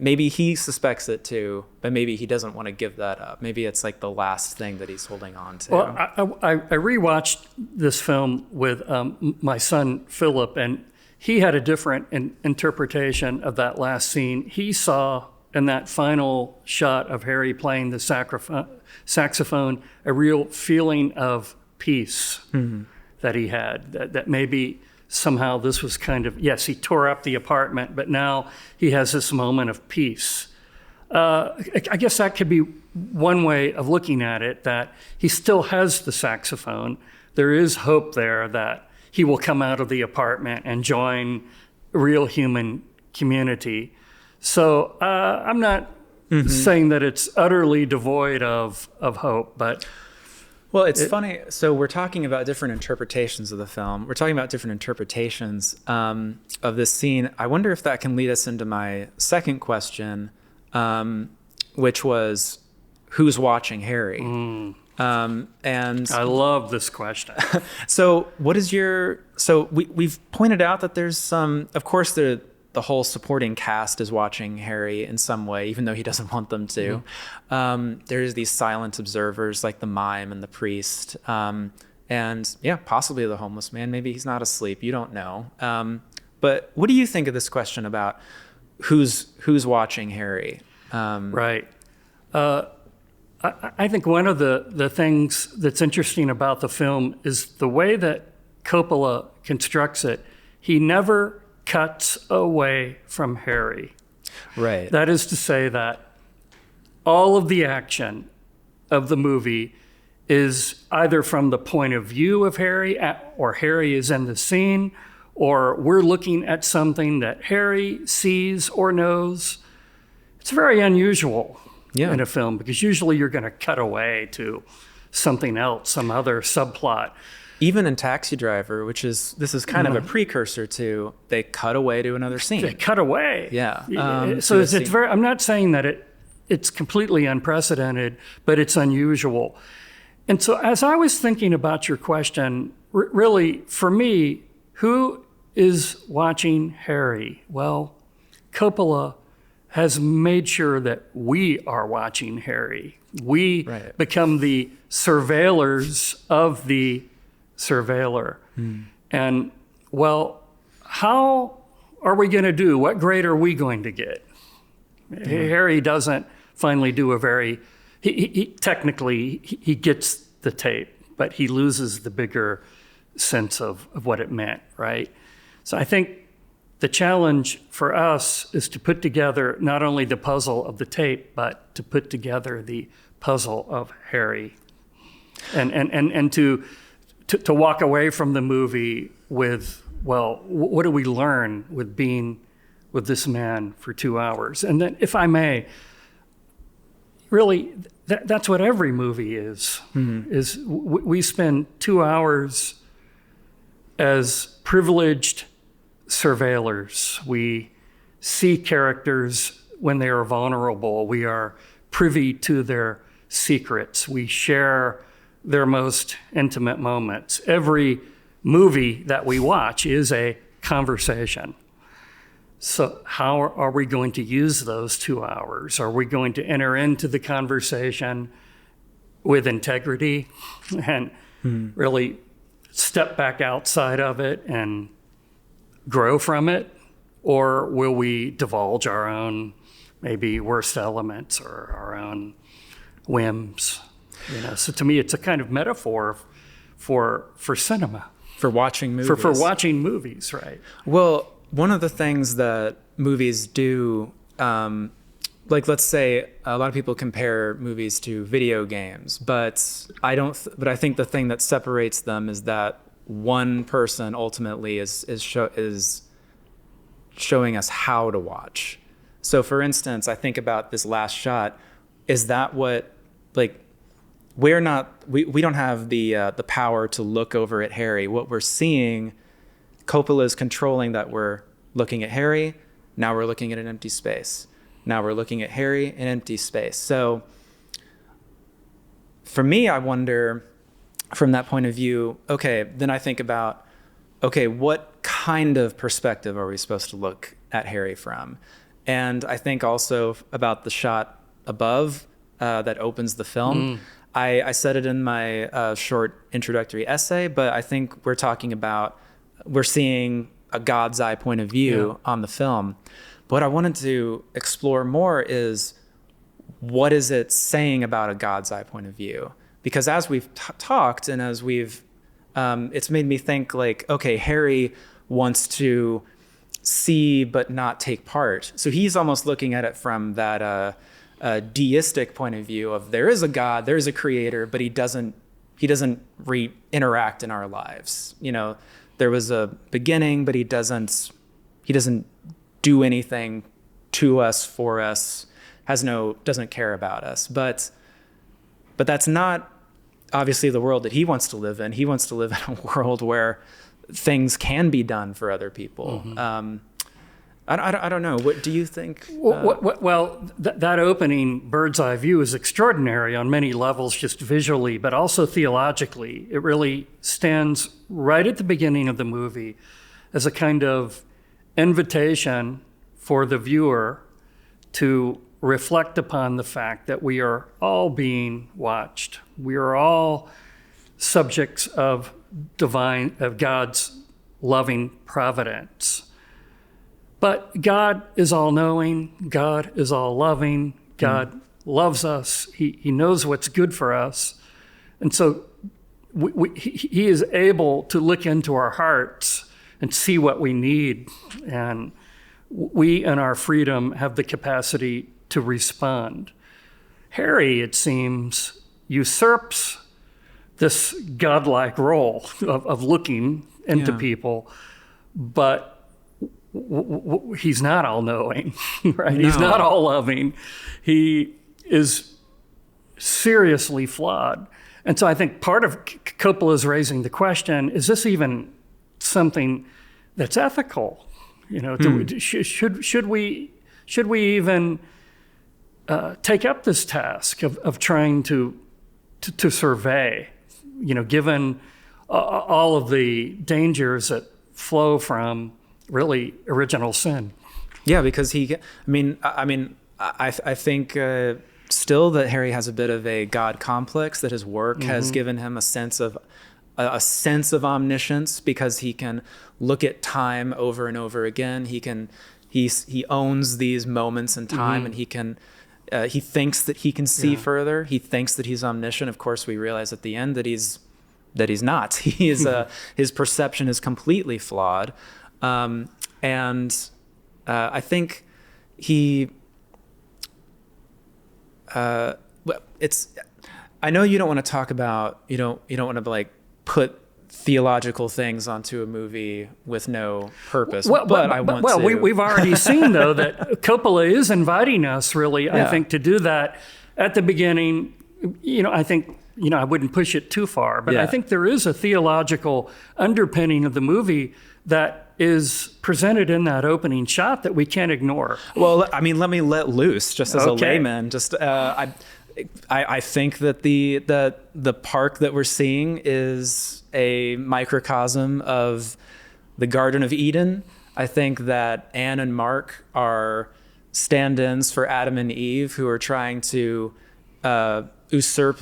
maybe he suspects it too, but maybe he doesn't want to give that up. Maybe it's like the last thing that he's holding on to. Well, I rewatched this film with my son, Philip, and he had a different interpretation of that last scene. He saw in that final shot of Harry playing the saxophone a real feeling of peace that he had, that maybe somehow this was kind of, yes, he tore up the apartment, but now he has this moment of peace. I guess that could be one way of looking at it, that he still has the saxophone. There is hope there that he will come out of the apartment and join a real human community. So I'm not saying that it's utterly devoid of hope, but... Well, it's funny. So we're talking about different interpretations of the film. We're talking about different interpretations of this scene. I wonder if that can lead us into my second question, which was, who's watching Harry? And I love this question. So we've pointed out that there's some, of course, the whole supporting cast is watching Harry in some way, even though he doesn't want them to. There's these silent observers like the mime and the priest. And yeah, possibly the homeless man. Maybe he's not asleep. You don't know. But what do you think of this question about who's watching Harry? Right. I think one of the things that's interesting about the film is the way that Coppola constructs it. He never cuts away from Harry. Right. That is to say that all of the action of the movie is either from the point of view of Harry, or Harry is in the scene, or we're looking at something that Harry sees or knows. It's very unusual in a film, because usually you're going to cut away to something else, some other subplot. Even in Taxi Driver, this is kind of a precursor to, they cut away to another scene. They cut away. Yeah. So it's very, I'm not saying that it's completely unprecedented, but it's unusual. And so as I was thinking about your question, really, for me, who is watching Harry? Well, Coppola has made sure that we are watching Harry. We become the surveillors of the surveiller. And, well, how are we going to do? What grade are we going to get? Harry doesn't finally do he technically gets the tape, but he loses the bigger sense of what it meant, right? So I think the challenge for us is to put together not only the puzzle of the tape, but to put together the puzzle of Harry, and to walk away from the movie with, well, what do we learn with being with this man for 2 hours? And then, if I may, really, that's what every movie is. Is we spend 2 hours as privileged surveillors. We see characters when they are vulnerable. We are privy to their secrets. We share their most intimate moments. Every movie that we watch is a conversation. So how are we going to use those 2 hours? Are we going to enter into the conversation with integrity and really step back outside of it and grow from it? Or will we divulge our own maybe worst elements or our own whims? So to me, it's a kind of metaphor for cinema. For watching movies. For watching movies, right? Well, one of the things that movies do, like let's say a lot of people compare movies to video games, but I think the thing that separates them is that one person ultimately is showing us how to watch. So for instance, I think about this last shot. Is that what, like, we don't have the power to look over at Harry. What we're seeing, Coppola is controlling that we're looking at Harry. Now we're looking at an empty space. Now we're looking at Harry, an empty space. So for me, I wonder from that point of view, okay, then I think about, okay, what kind of perspective are we supposed to look at Harry from? And I think also about the shot above that opens the film. I said it in my short introductory essay, but I think we're seeing a God's eye point of view on the film. What I wanted to explore more is, what is it saying about a God's eye point of view? Because as we've talked and as we've, it's made me think like, okay, Harry wants to see but not take part. So he's almost looking at it from that deistic point of view of there is a God, there is a creator, but he doesn't interact in our lives. There was a beginning, but he doesn't do anything to us, for us, doesn't care about us. But that's not obviously the world that he wants to live in. He wants to live in a world where things can be done for other people. I don't know. What do you think? That opening bird's eye view is extraordinary on many levels, just visually, but also theologically. It really stands right at the beginning of the movie as a kind of invitation for the viewer to reflect upon the fact that we are all being watched. We are all subjects of God's loving providence. But God is all-knowing. God is all-loving. God loves us. He knows what's good for us. And so he is able to look into our hearts and see what we need. And we, in our freedom, have the capacity to respond. Harry, it seems, usurps this godlike role of looking into people, but he's not all-knowing, right? No. He's not all-loving. He is seriously flawed. And so I think part of Coppola is raising the question, is this even something that's ethical? Should we even take up this task of trying to survey, given all of the dangers that flow from really original sin? Yeah, because I think still that Harry has a bit of a God complex, that his work has given him a sense of omniscience, because he can look at time over and over again. He owns these moments in time, and he thinks that he can see further. He thinks that he's omniscient. Of course, we realize at the end that he's not. He is his perception is completely flawed. And I think I know you don't want to talk about, you don't want to like put theological things onto a movie with no purpose. We've already seen though that Coppola is inviting us really, I think, to do that at the beginning, I think, I wouldn't push it too far, but Yeah. I think there is a theological underpinning of the movie that is presented in that opening shot that we can't ignore. Well, I mean, let me let loose just as a Okay. layman. Just I think that the park that we're seeing is a microcosm of the Garden of Eden. I think that Anne and Mark are stand-ins for Adam and Eve, who are trying to usurp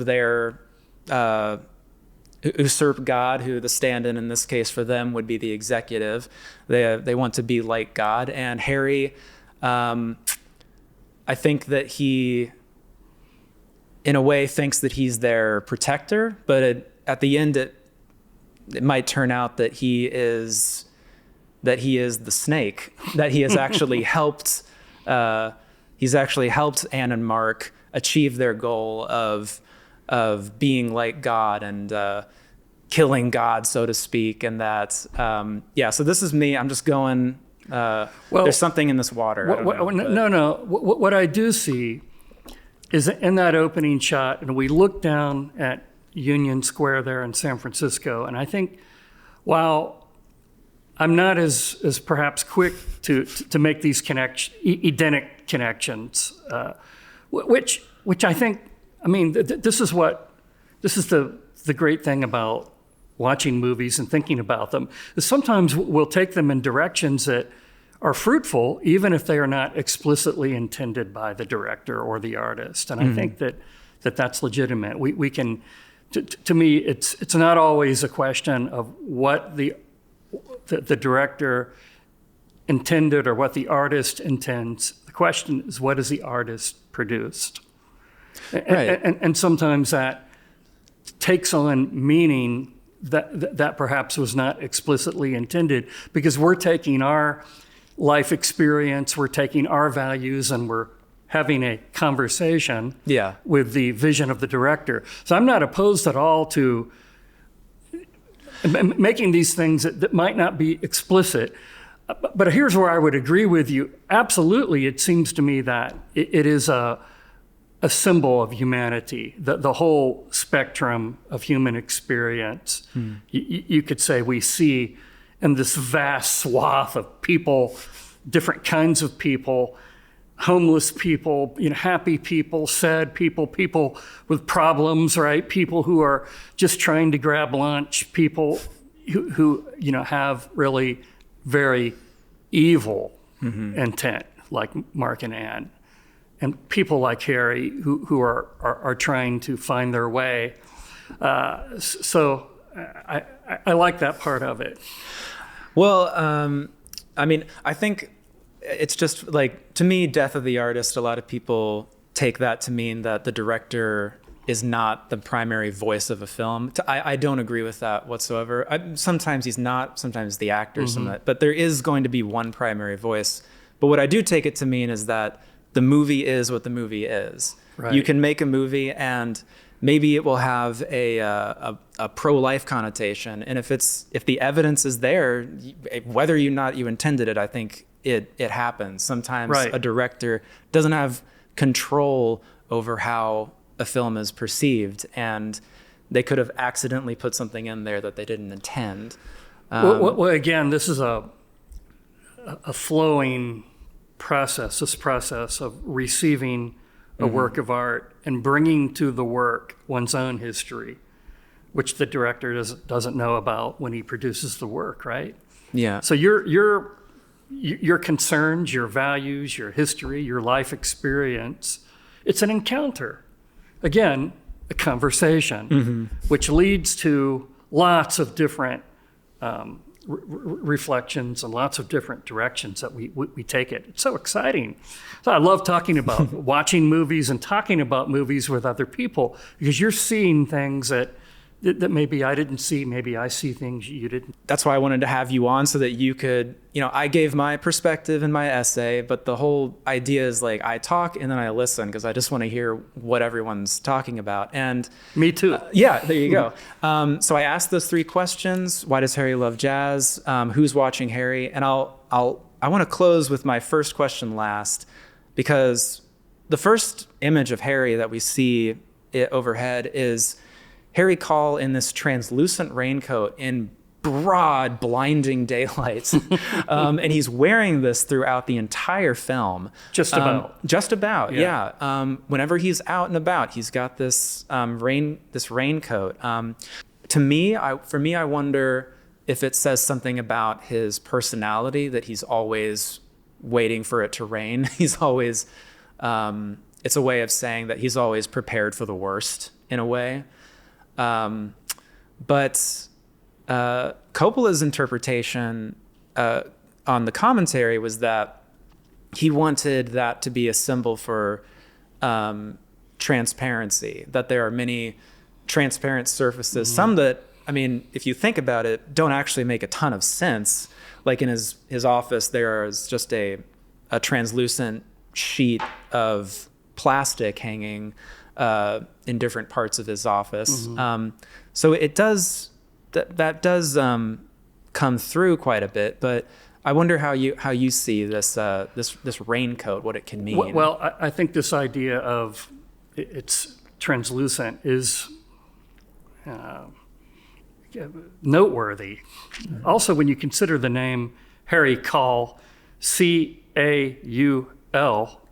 God, who the stand-in in this case for them would be the executive. They want to be like God. And Harry, I think that he, in a way, thinks that he's their protector, but at the end, it might turn out that he is the snake, that he has actually helped. He's actually helped Anne and Mark achieve their goal of being like God and killing God, so to speak. And that, so this is me. I'm just going, there's something in this water. What I do see is in that opening shot, and we look down at Union Square there in San Francisco, and I think, while I'm not as perhaps quick to make these Edenic connections, which I think, this is the great thing about watching movies and thinking about them, is sometimes we'll take them in directions that are fruitful, even if they are not explicitly intended by the director or the artist. And I think that's legitimate. We can, to me, it's not always a question of what the director intended or what the artist intends. The question is, what has the artist produced? Right. And sometimes that takes on meaning that perhaps was not explicitly intended, because we're taking our life experience, we're taking our values, and we're having a conversation with the vision of the director. So I'm not opposed at all to making these things that might not be explicit. But here's where I would agree with you. Absolutely, it seems to me that it is a symbol of humanity, the whole spectrum of human experience. You could say we see in this vast swath of people, different kinds of people, homeless people, happy people, sad people, people with problems, right? People who are just trying to grab lunch, people who have really very evil intent, like Mark and Anne, and people like Harry who are trying to find their way. So I like that part of it. Well, I think it's just like, to me, death of the artist, a lot of people take that to mean that the director is not the primary voice of a film. I don't agree with that whatsoever. Sometimes he's not, sometimes the actor, but there is going to be one primary voice. But what I do take it to mean is that the movie is what the movie is. Right. You can make a movie and maybe it will have a pro-life connotation. And if the evidence is there, whether or not you intended it, I think it happens. Sometimes a director doesn't have control over how a film is perceived, and they could have accidentally put something in there that they didn't intend. Well, again, this is a flowing process, this process of receiving a work of art and bringing to the work one's own history, which the director doesn't know about when he produces the work, right? Yeah. So your concerns, your values, your history, your life experience, it's an encounter. Again, a conversation, which leads to lots of different reflections and lots of different directions that we take it. It's so exciting. So I love talking about watching movies and talking about movies with other people, because you're seeing things that maybe I didn't see, maybe I see things you didn't. That's why I wanted to have you on, so that you could, I gave my perspective in my essay, but the whole idea is like I talk and then I listen, because I just want to hear what everyone's talking about. And me too. There you go. So I asked those 3 questions. Why does Harry love jazz? Who's watching Harry? And I want to close with my first question last, because the first image of Harry that we see overhead is Harry Call in this translucent raincoat in broad, blinding daylight. And he's wearing this throughout the entire film. Just about. Yeah. Whenever he's out and about, he's got this raincoat. For me, I wonder if it says something about his personality, that he's always waiting for it to rain. He's always, it's a way of saying that he's always prepared for the worst in a way. But Coppola's interpretation on the commentary was that he wanted that to be a symbol for transparency, that there are many transparent surfaces, some that, I mean, if you think about it, don't actually make a ton of sense. Like in his office, there is just a translucent sheet of plastic hanging in different parts of his office. So it does, that does come through quite a bit, but I wonder how you see this raincoat, what it can mean. Well, I think this idea of it's translucent is noteworthy. Also, when you consider the name Harry Caul, C-A-U-L,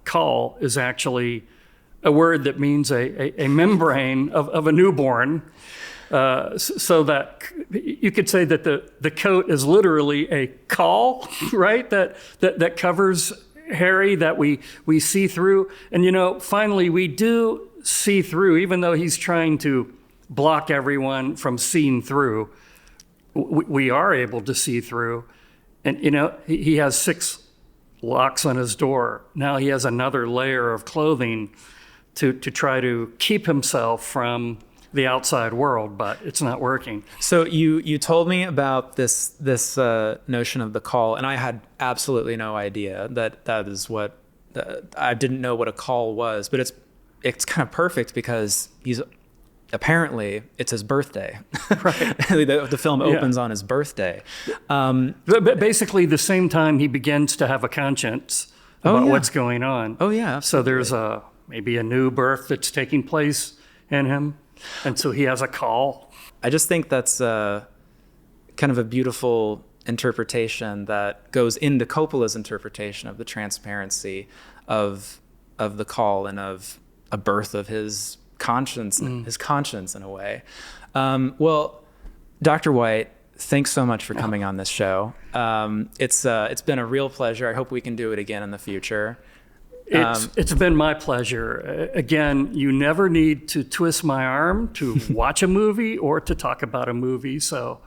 Caul is actually a word that means a membrane of a newborn. So that you could say that the coat is literally a caul, right? That covers Harry, that we see through. And finally we do see through, even though he's trying to block everyone from seeing through. We are able to see through. And he has 6 locks on his door. Now he has another layer of clothing to try to keep himself from the outside world, but it's not working. So you told me about this notion of the caul, and I had absolutely no idea that is what I didn't know what a caul was. But it's kind of perfect because apparently it's his birthday. Right. the film opens on his birthday. But basically, the same time he begins to have a conscience about what's going on. Oh yeah. Absolutely. So there's maybe a new birth that's taking place in him. And so he has a caul. I just think that's kind of a beautiful interpretation that goes into Coppola's interpretation of the transparency of the caul and of a birth of his conscience, his conscience in a way. Well, Dr. White, thanks so much for coming on this show. It's been a real pleasure. I hope we can do it again in the future. It's been my pleasure. Again, you never need to twist my arm to watch a movie or to talk about a movie, so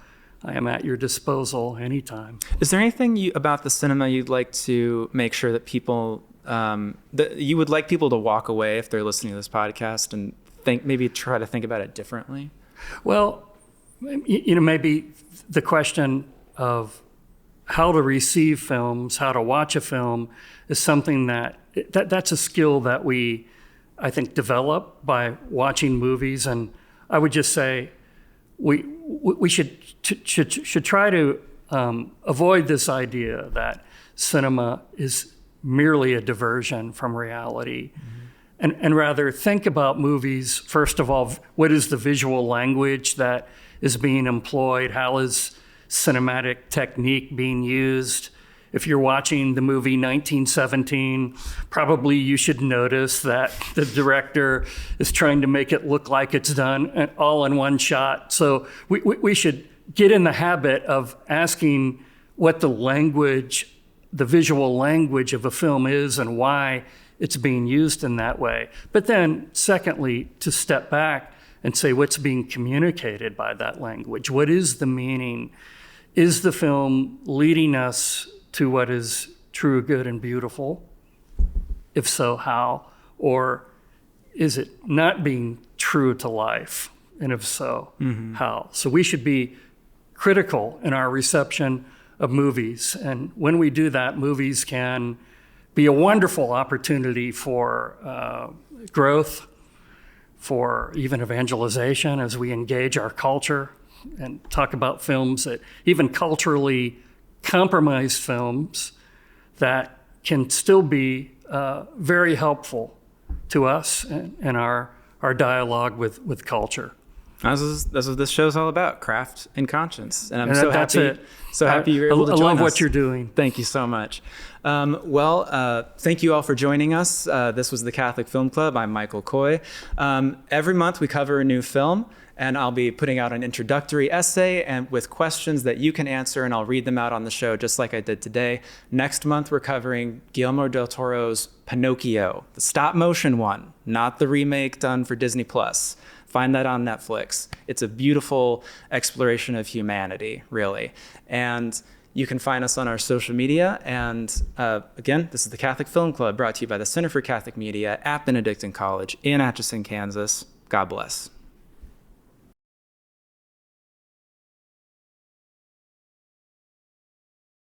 I am at your disposal anytime. Is there anything about the cinema you'd like to make sure that people, that you would like people to walk away if they're listening to this podcast and try to think about it differently? Well, maybe the question of how to receive films, how to watch a film is something that's a skill that we, I think, develop by watching movies. And I would just say we should try to avoid this idea that cinema is merely a diversion from reality, and rather think about movies, first of all, what is the visual language that is being employed? How is cinematic technique being used? If you're watching the movie 1917, probably you should notice that the director is trying to make it look like it's done all in one shot. So we should get in the habit of asking what the visual language of a film is and why it's being used in that way. But then, secondly, to step back and say what's being communicated by that language. What is the meaning? Is the film leading us to what is true, good, and beautiful? If so, how? Or is it not being true to life? And if so, how? So we should be critical in our reception of movies. And when we do that, movies can be a wonderful opportunity for growth, for even evangelization as we engage our culture and talk about films that even culturally compromised films that can still be very helpful to us and our dialogue with culture. That's what this show's all about, craft and conscience. And I'm And so that's happy. it. So happy you're able to I join love us. what you're doing. Thank you so much. Thank you all for joining us. This was the Catholic Film Club. I'm Michael Coy. Every month we cover a new film, and I'll be putting out an introductory essay and with questions that you can answer, and I'll read them out on the show just like I did today. Next month we're covering Guillermo del Toro's Pinocchio, the stop motion one, not the remake done for Disney Plus. Find that on Netflix. It's a beautiful exploration of humanity, really. And you can find us on our social media. And again, this is the Catholic Film Club, brought to you by the Center for Catholic Media at Benedictine College in Atchison, Kansas. God bless.